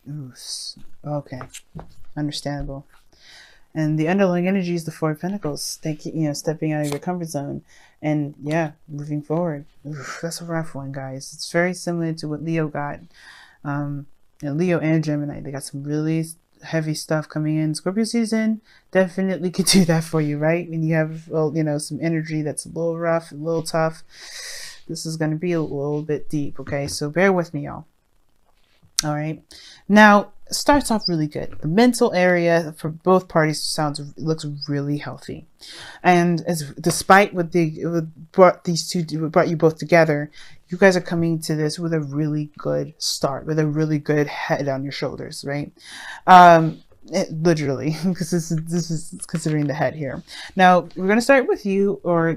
Ooh, okay, understandable. And the underlying energy is the Four of Pentacles. Thank you, stepping out of your comfort zone, and yeah, moving forward. Oof, that's a rough one, guys. It's very similar to what Leo got. Leo and Gemini, they got some really heavy stuff coming in. Scorpio season definitely could do that for you, right? When you have, well, some energy that's a little rough, a little tough. This is going to be a little bit deep, okay? So bear with me, y'all. All right. Now, starts off really good. The mental area for both parties looks really healthy, and despite what brought you both together, you guys are coming to this with a really good start, with a really good head on your shoulders, right? Literally, because this is considering the head here. Now we're going to start with you, or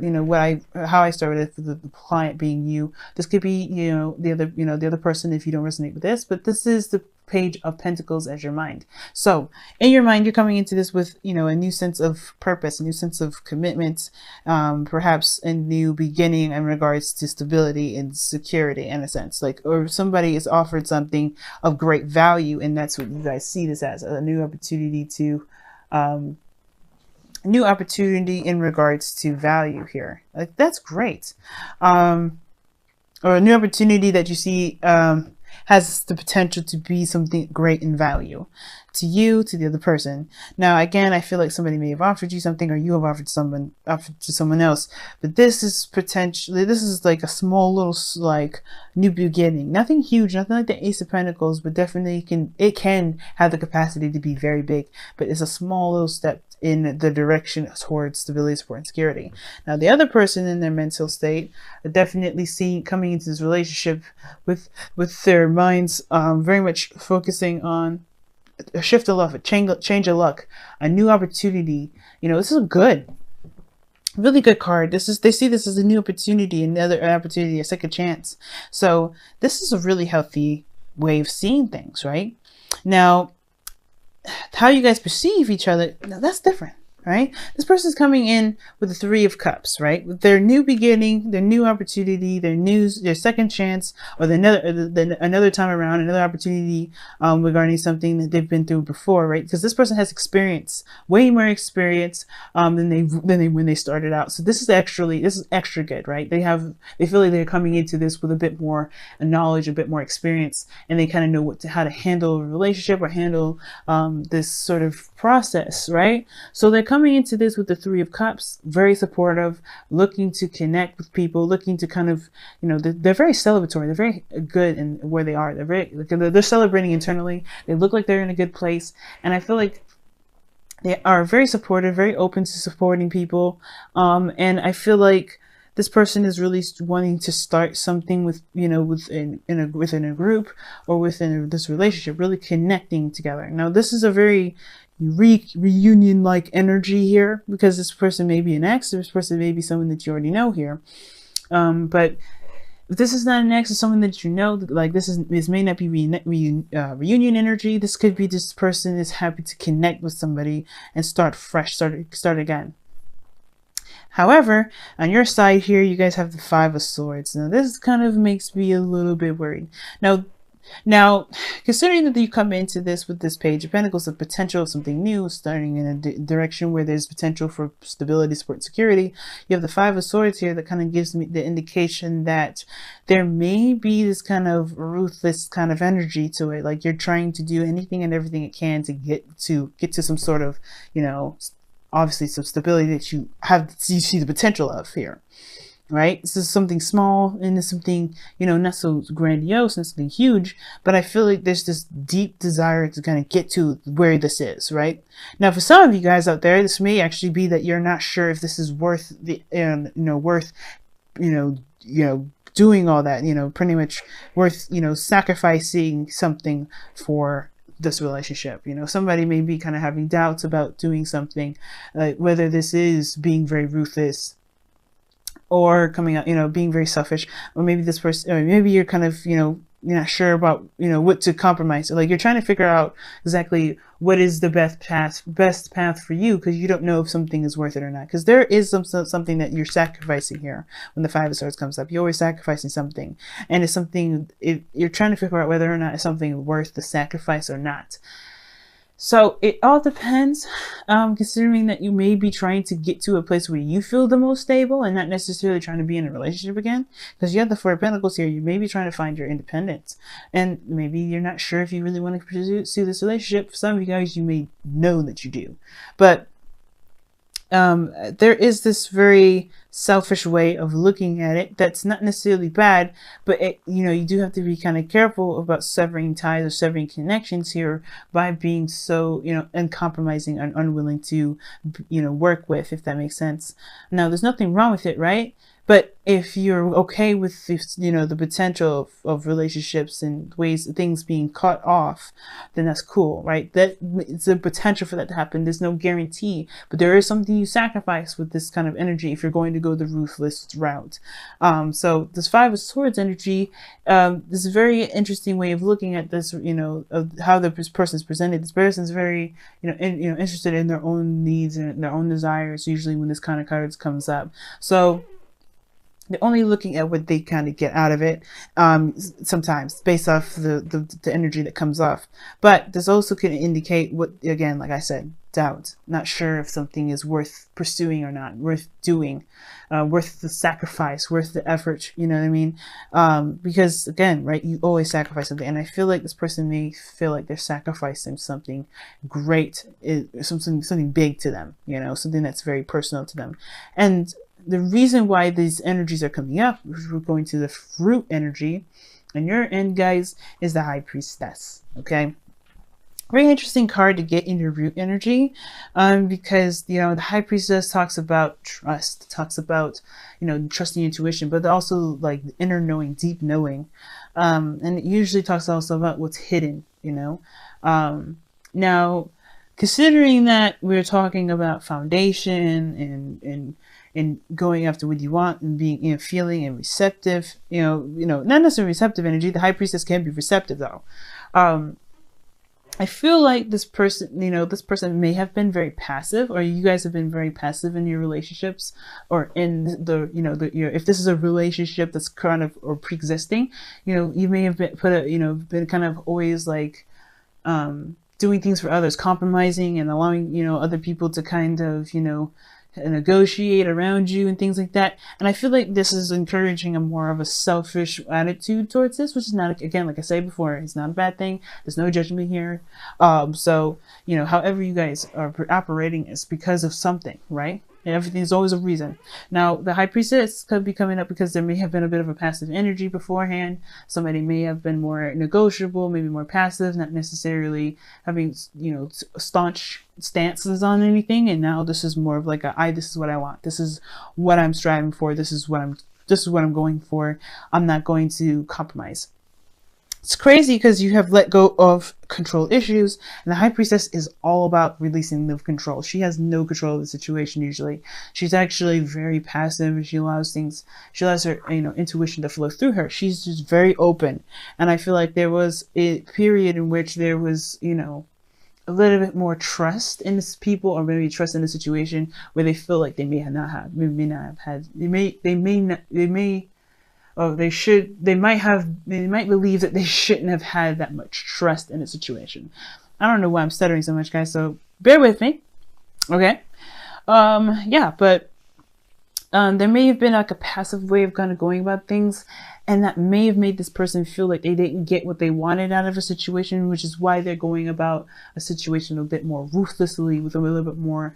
how I started with the client being you. This could be the other person if you don't resonate with this, but this is the Page of Pentacles as your mind. So in your mind, you're coming into this with a new sense of purpose, a new sense of commitment, perhaps a new beginning in regards to stability and security, in a sense, or somebody is offered something of great value, and that's what you guys see this as, a new opportunity in regards to value here. Like, that's great. Or a new opportunity that you see has the potential to be something great in value to you, to the other person. Now, again, I feel like somebody may have offered you something, or you have offered to someone else, but this is like a small little new beginning. Nothing huge, nothing like the Ace of Pentacles, but definitely it can have the capacity to be very big, but it's a small little step in the direction towards stability, support, and security. Now, the other person in their mental state are definitely coming into this relationship with their minds very much focusing on a shift of luck, a change of luck, a new opportunity. This is a really good card. They see this as a new opportunity, another opportunity, a second chance. So this is a really healthy way of seeing things, right? Now, how you guys perceive each other, that's different, right? This person's coming in with the Three of Cups, right? With their new beginning, their new opportunity, their second chance, or another time around, another opportunity regarding something that they've been through before, right? Because this person has experience, way more experience than when they started out. So this is extra good, right? They feel like they're coming into this with a bit more knowledge, a bit more experience, and they kind of know how to handle a relationship or handle this sort of process, right? So they're coming into this with the Three of Cups, very supportive, looking to connect with people, looking to kind of, they're very celebratory. They're very good in where they are. They're celebrating internally. They look like they're in a good place. And I feel like they are very supportive, very open to supporting people. And I feel like this person is really wanting to start something within a group or within this relationship, really connecting together. Now, this is a very reunion-like energy here, because this person may be an ex, this person may be someone that you already know here. But if this is not an ex, it's someone that you know, like this may not be reunion energy. This could be this person is happy to connect with somebody and start fresh, start again. However, on your side here, you guys have the Five of Swords. Now, this kind of makes me a little bit worried. Now, considering that you come into this with this Page of Pentacles, the potential of something new, starting in a direction where there's potential for stability, support, security, you have the Five of Swords here that kind of gives me the indication that there may be this kind of ruthless kind of energy to it. Like, you're trying to do anything and everything it can to get to some sort of, obviously some stability that you see the potential of here. Right? This is something small, and it's something, not so grandiose, and something huge, but I feel like there's this deep desire to kind of get to where this is, right? Now, for some of you guys out there, this may actually be that you're not sure if this is worth doing all that, pretty much worth, sacrificing something for this relationship. Somebody may be kind of having doubts about doing something, whether this is being very ruthless, or coming out, being very selfish, or maybe this person, or maybe you're kind of, you're not sure about, what to compromise. Like, you're trying to figure out exactly what is the best path for you, because you don't know if something is worth it or not. Because there is something that you're sacrificing here. When the Five of Swords comes up, you're always sacrificing something, and it's something, you're trying to figure out whether or not it's something worth the sacrifice or not. So it all depends, considering that you may be trying to get to a place where you feel the most stable and not necessarily trying to be in a relationship again. Because you have the Four of Pentacles here, you may be trying to find your independence. And maybe you're not sure if you really want to pursue this relationship. For some of you guys, you may know that you do. But there is this very selfish way of looking at it that's not necessarily bad, but you do have to be kind of careful about severing ties or severing connections here by being so uncompromising and unwilling to work with, if that makes sense. Now, there's nothing wrong with it, right? But if you're okay with the potential of relationships and things being cut off, then that's cool, right? That it's a potential for that to happen. There's no guarantee, but there is something you sacrifice with this kind of energy if you're going to go the ruthless route. So this Five of Swords energy, this is a very interesting way of looking at this. Of how the person's presented. This person's very interested in their own needs and their own desires. Usually when this kind of cards comes up, so they're only looking at what they kind of get out of it, sometimes based off the energy that comes off. But this also can indicate what, again, like I said, doubt. Not sure if something is worth pursuing or not, worth doing, worth the sacrifice, worth the effort. You know what I mean? Because again, right, you always sacrifice something, and I feel like this person may feel like they're sacrificing something great, something big to them. Something that's very personal to them, and the reason why these energies are coming up, we're going to the fruit energy, and your end, guys, is the High Priestess. Okay, very interesting card to get in your root energy, because the High Priestess talks about trust, talks about trusting intuition, but also like inner knowing, deep knowing, and it usually talks also about what's hidden. Now, considering that we're talking about foundation and going after what you want and being feeling and receptive, not necessarily receptive energy. The High Priestess can be receptive though. I feel like this person, this person may have been very passive, or you guys have been very passive in your relationships, or in if this is a relationship that's kind of or pre-existing, you may have been been kind of always like doing things for others, compromising and allowing other people to kind of negotiate around you and things like that. And I feel like this is encouraging a more of a selfish attitude towards this, which is not, again, like I said before, it's not a bad thing. There's no judgment here. So however you guys are operating is because of something, right? Everything's always a reason. Now, the High Priestess could be coming up because there may have been a bit of a passive energy beforehand. Somebody may have been more negotiable, maybe more passive, not necessarily having, staunch stances on anything. And now this is more of like this is what I want. This is what I'm striving for. This is what I'm going for. I'm not going to compromise. It's crazy because you have let go of control issues, and the High Priestess is all about releasing the control. She has no control of the situation usually. She's actually very passive, and she allows her intuition to flow through her. She's just very open, and I feel like there was a period in which there was a little bit more trust in this people, or maybe trust in the situation where they feel like they might believe that they shouldn't have had that much trust in a situation. I don't know why I'm stuttering so much, guys, so bear with me. Okay. Yeah, but there may have been like a passive way of kind of going about things, and that may have made this person feel like they didn't get what they wanted out of a situation, which is why they're going about a situation a bit more ruthlessly, with a little bit more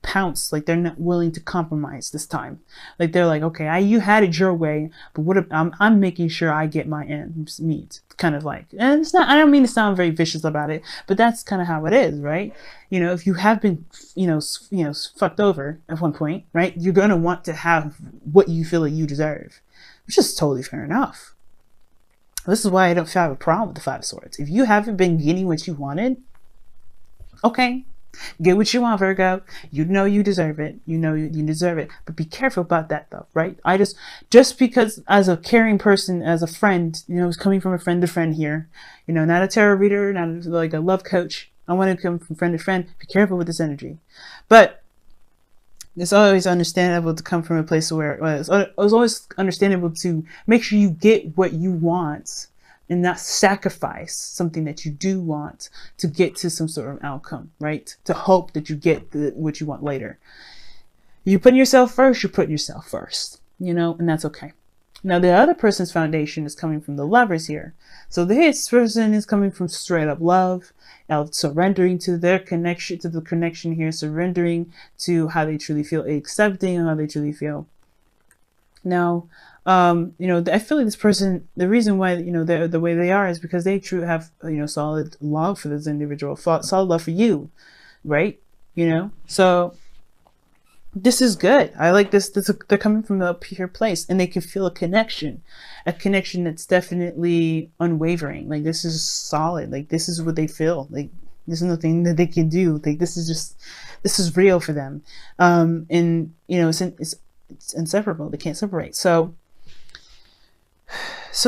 pounce. Like they're not willing to compromise this time. Like they're like, okay, you had it your way, but what if I'm making sure I get my ends meet, kind of like. And it's not, I don't mean to sound very vicious about it, but that's kind of how it is, right? If you have been fucked over at one point, right, you're gonna want to have what you feel like you deserve, which is totally fair enough. This is why I don't have a problem with the Five of Swords. If you haven't been getting what you wanted, okay, Get what you want, Virgo. You know you deserve it. You know you deserve it. But be careful about that, though, right? Just because as a caring person, as a friend, it's coming from a friend to friend here, not a tarot reader, not like a love coach. I want to come from friend to friend. Be careful with this energy. But it's always understandable to come from a place where it's always understandable to make sure you get what you want and not sacrifice something that you do want to get to some sort of outcome, right? To hope that you get what you want later. You put yourself first, you're putting yourself first, and that's okay. Now, the other person's foundation is coming from the Lovers here. So this person is coming from straight up love, surrendering to their connection, to the connection here, surrendering to how they truly feel, accepting how they truly feel. Now, I feel like this person, the reason why, they're the way they are is because they truly have, solid love for this individual, solid love for you, right? So this is good. I like this. They're coming from a pure place and they can feel a connection that's definitely unwavering. Like, this is solid. Like, this is what they feel. Like, there's nothing that they can do. Like, this is real for them. And it's inseparable. They can't separate. So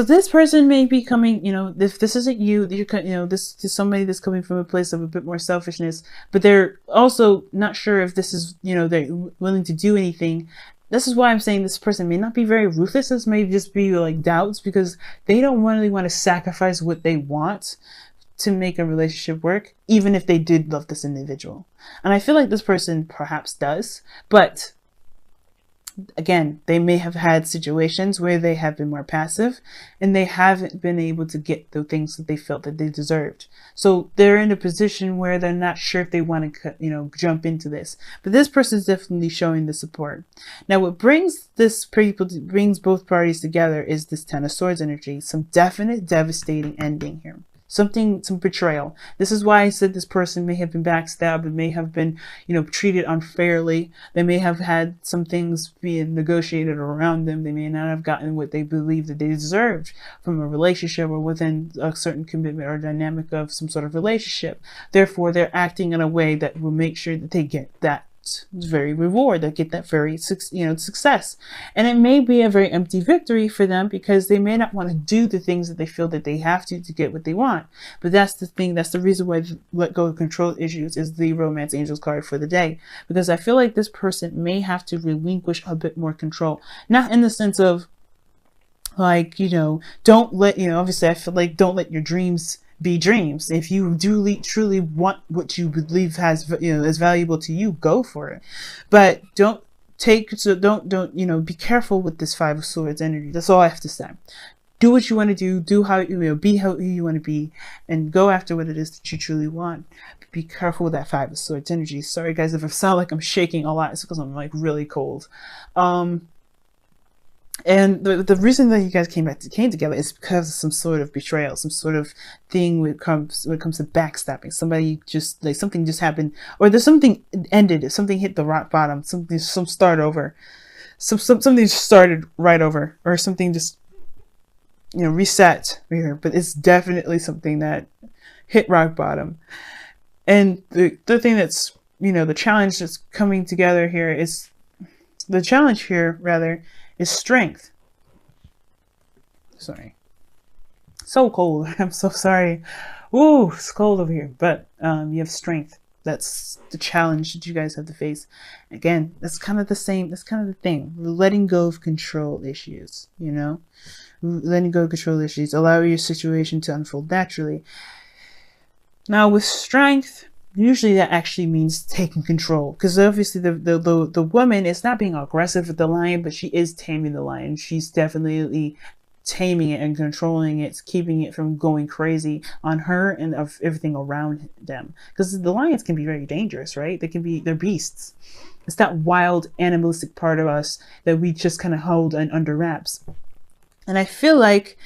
this person may be coming, if this isn't you, this is somebody that's coming from a place of a bit more selfishness, but they're also not sure if this is, they're willing to do anything. This is why I'm saying this person may not be very ruthless. This may just be like doubts because they don't really want to sacrifice what they want to make a relationship work, even if they did love this individual. And I feel like this person perhaps does, but again, they may have had situations where they have been more passive and they haven't been able to get the things that they felt that they deserved. So they're in a position where they're not sure if they want to, jump into this. But this person is definitely showing the support. Now, what brings both parties together is this Ten of Swords energy. Some definite devastating ending here. Some betrayal. This is why I said this person may have been backstabbed, and may have been, treated unfairly. They may have had some things being negotiated around them. They may not have gotten what they believed that they deserved from a relationship or within a certain commitment or dynamic of some sort of relationship. Therefore, they're acting in a way that will make sure that they get that very reward, they get that very success. And it may be a very empty victory for them because they may not want to do the things that they feel that they have to get what they want. But that's the thing, that's the reason why let go of control issues is the Romance Angels card for the day, because I feel like this person may have to relinquish a bit more control, not in the sense of like, don't let, obviously I feel like don't let your dreams be dreams. If you do truly want what you believe has, is valuable to you, go for it. But don't be careful with this Five of Swords energy. That's all I have to say. Do what you want to do how, be how you want to be, and go after what it is that you truly want. But be careful with that Five of Swords energy. Sorry guys, if I sound like I'm shaking a lot, it's because I'm like really cold. And the reason that you guys came together is because of some sort of betrayal, some sort of thing when it comes to backstabbing. Somebody just like something just happened, or there's something ended, something hit the rock bottom, something start over, something just started right over, or something just reset here. But it's definitely something that hit rock bottom. And the thing that's the challenge that's coming together here is is strength. Sorry. So cold. I'm so sorry. Ooh, it's cold over here. But you have strength. That's the challenge that you guys have to face. Again, that's kind of the same. That's kind of the thing. Letting go of control issues, Letting go of control issues. Allow your situation to unfold naturally. Now, with strength, usually that actually means taking control, because obviously the woman is not being aggressive with the lion, but she is taming the lion. She's definitely taming it and controlling it, keeping it from going crazy on her and of everything around them, because the lions can be very dangerous, right? They're beasts. It's that wild animalistic part of us that we just kind of hold under wraps. And I feel like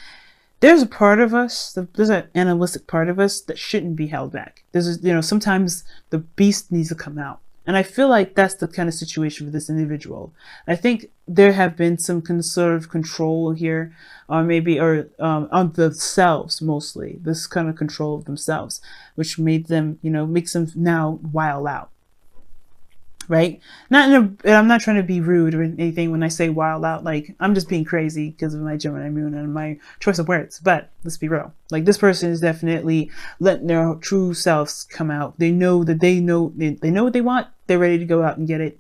there's a part of us, there's an animalistic part of us that shouldn't be held back. Sometimes the beast needs to come out. And I feel like that's the kind of situation for this individual. I think there have been some sort of control here, or maybe, or on themselves mostly, this kind of control of themselves, which made them, makes them now wild out. Right? Not in a, I'm not trying to be rude or anything when I say wild out. Like, I'm just being crazy because of my Gemini moon and my choice of words. But let's be real. Like, this person is definitely letting their true selves come out. They know that they know what they want. They're ready to go out and get it.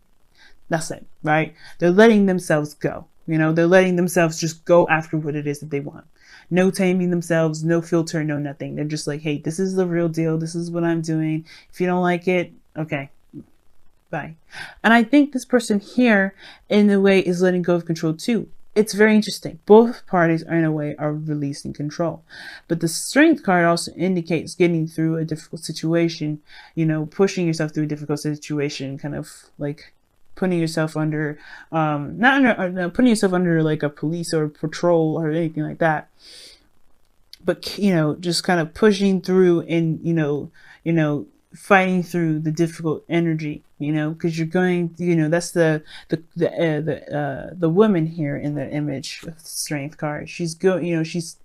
That's it, right? They're letting themselves go. They're letting themselves just go after what it is that they want. No taming themselves, no filter, no nothing. They're just like, hey, this is the real deal. This is what I'm doing. If you don't like it, okay. Bye. And I think this person here, in a way, is letting go of control too. It's very interesting. Both parties are, in a way, are releasing control. But the Strength card also indicates getting through a difficult situation, pushing yourself through a difficult situation, kind of like putting yourself under, putting yourself under like a police or patrol or anything like that. But, just kind of pushing through and, fighting through the difficult energy, because you're going, that's the woman here in the image of the Strength card. She's she's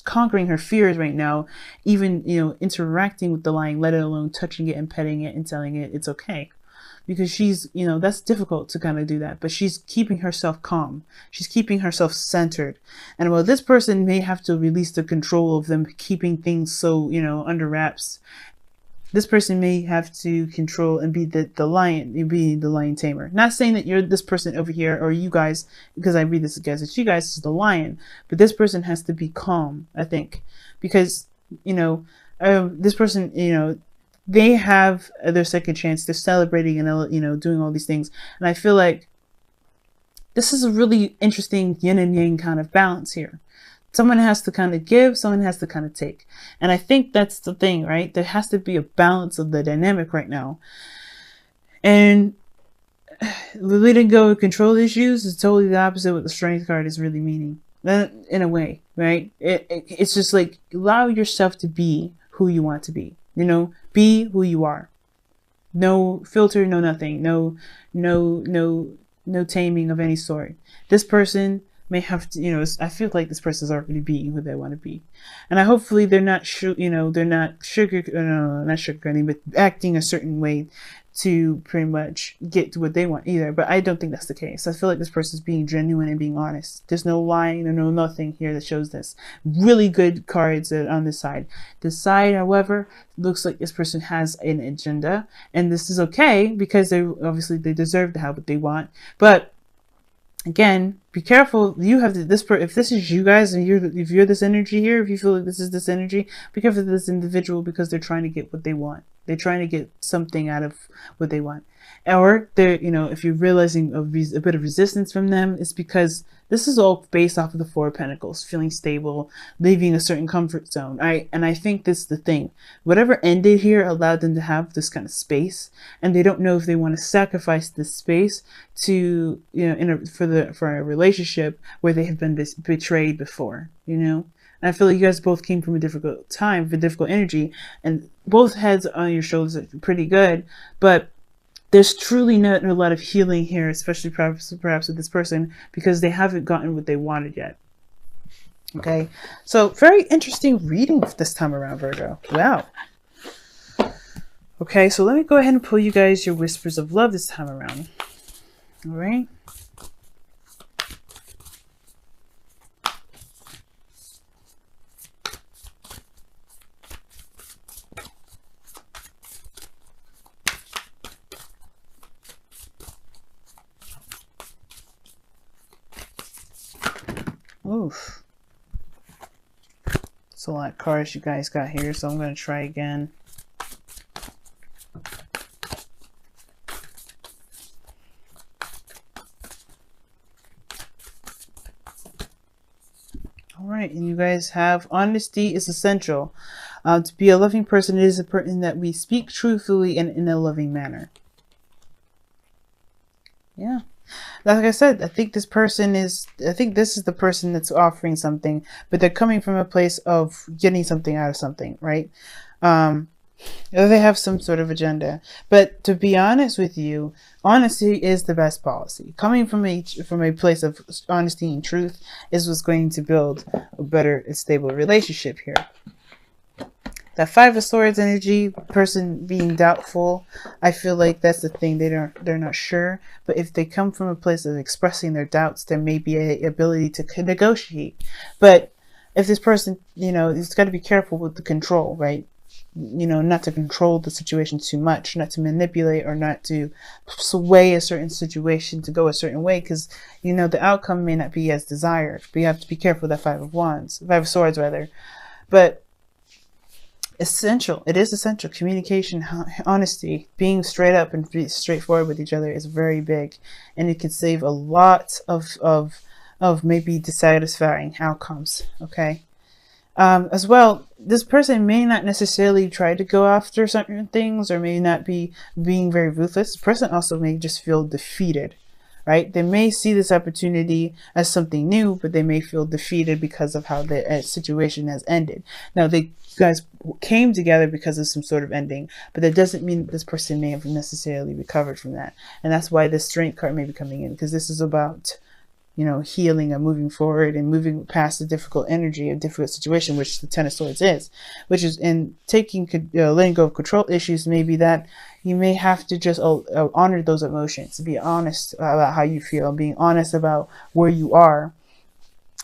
conquering her fears right now, even, interacting with the lion, let alone touching it and petting it and telling it it's okay. Because she's, that's difficult to kind of do that, but she's keeping herself calm. She's keeping herself centered. And while this person may have to release the control of them keeping things so, under wraps, this person may have to control and be the lion, be the lion tamer. Not saying that you're this person over here or you guys, because I read this as it's you guys is the lion, but this person has to be calm, I think, because, this person, they have their second chance. They're celebrating and, doing all these things. And I feel like this is a really interesting yin and yang kind of balance here. Someone has to kind of give, someone has to kind of take. And I think that's the thing, right? There has to be a balance of the dynamic right now. And letting go of control issues is totally the opposite of what the Strength card is really meaning. In a way, right? It's just like, allow yourself to be who you want to be. Be who you are. No filter, no nothing. No taming of any sort. This person may have to, I feel like this person is already being who they want to be. And hopefully they're not, they're not sugarcoating, but acting a certain way to pretty much get to what they want either. But I don't think that's the case. I feel like this person is being genuine and being honest. There's no lying or no nothing here that shows this. Really good cards on this side. This side, however, looks like this person has an agenda, and this is okay because they deserve to have what they want. But again, be careful. You have this. If this is you guys, and if you're this energy here, if you feel like this is this energy, be careful of this individual because they're trying to get what they want. They're trying to get something out of what they want, or they're, if you're realizing a bit of resistance from them, it's because this is all based off of the Four of Pentacles, feeling stable, leaving a certain comfort zone. And I think this is the thing. Whatever ended here allowed them to have this kind of space, and they don't know if they want to sacrifice this space to, for a relationship where they have been betrayed before, And I feel like you guys both came from a difficult time, for difficult energy, and both heads on your shoulders are pretty good, but there's truly not a lot of healing here, especially perhaps with this person, because they haven't gotten what they wanted yet. Okay, so very interesting reading this time around, Virgo. Wow. Okay, so let me go ahead and pull you guys your whispers of love this time around. All right. Oof. It's a lot of cards you guys got here, so I'm going to try again. Alright, and you guys have honesty is essential. To be a loving person, it is important that we speak truthfully and in a loving manner. Yeah. Like I said, I think this is the person that's offering something, but they're coming from a place of getting something out of something, right? Or they have some sort of agenda. But to be honest with you, honesty is the best policy. Coming from a place of honesty and truth is what's going to build a better and stable relationship here. That Five of Swords energy, person being doubtful, I feel like that's the thing. They're not sure. But if they come from a place of expressing their doubts, there may be a ability to negotiate. But if this person, it's got to be careful with the control, right? Not to control the situation too much, not to manipulate or not to sway a certain situation to go a certain way, because the outcome may not be as desired. But you have to be careful with that Five of Swords rather. But it is essential. Communication, honesty, being straight up and be straightforward with each other is very big, and it can save a lot of maybe dissatisfying outcomes. Okay. As well, this person may not necessarily try to go after certain things, or may not be being very ruthless. The person also may just feel defeated, right? They may see this opportunity as something new, but they may feel defeated because of how the situation has ended. Now, you guys came together because of some sort of ending, but that doesn't mean that this person may have necessarily recovered from that. And that's why the Strength card may be coming in, because this is about healing and moving forward and moving past the difficult energy, a difficult situation, which the Ten of Swords is, which is in letting go of control issues. Maybe that you may have to just honor those emotions, be honest about how you feel, being honest about where you are.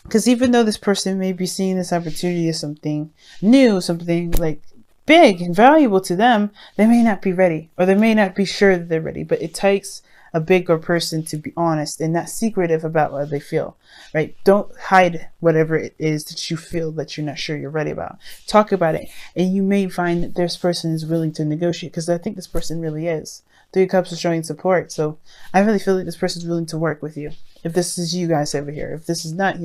Because even though this person may be seeing this opportunity as something new, something like big and valuable to them, they may not be ready, or they may not be sure that they're ready. But it takes a bigger person to be honest and not secretive about what they feel, right? Don't hide whatever it is that you feel that you're not sure you're ready about. Talk about it, and you may find that this person is willing to negotiate, because I think this person really is. Three of Cups is showing support, so I really feel like this person is willing to work with you. If this is you guys over here, if this is not,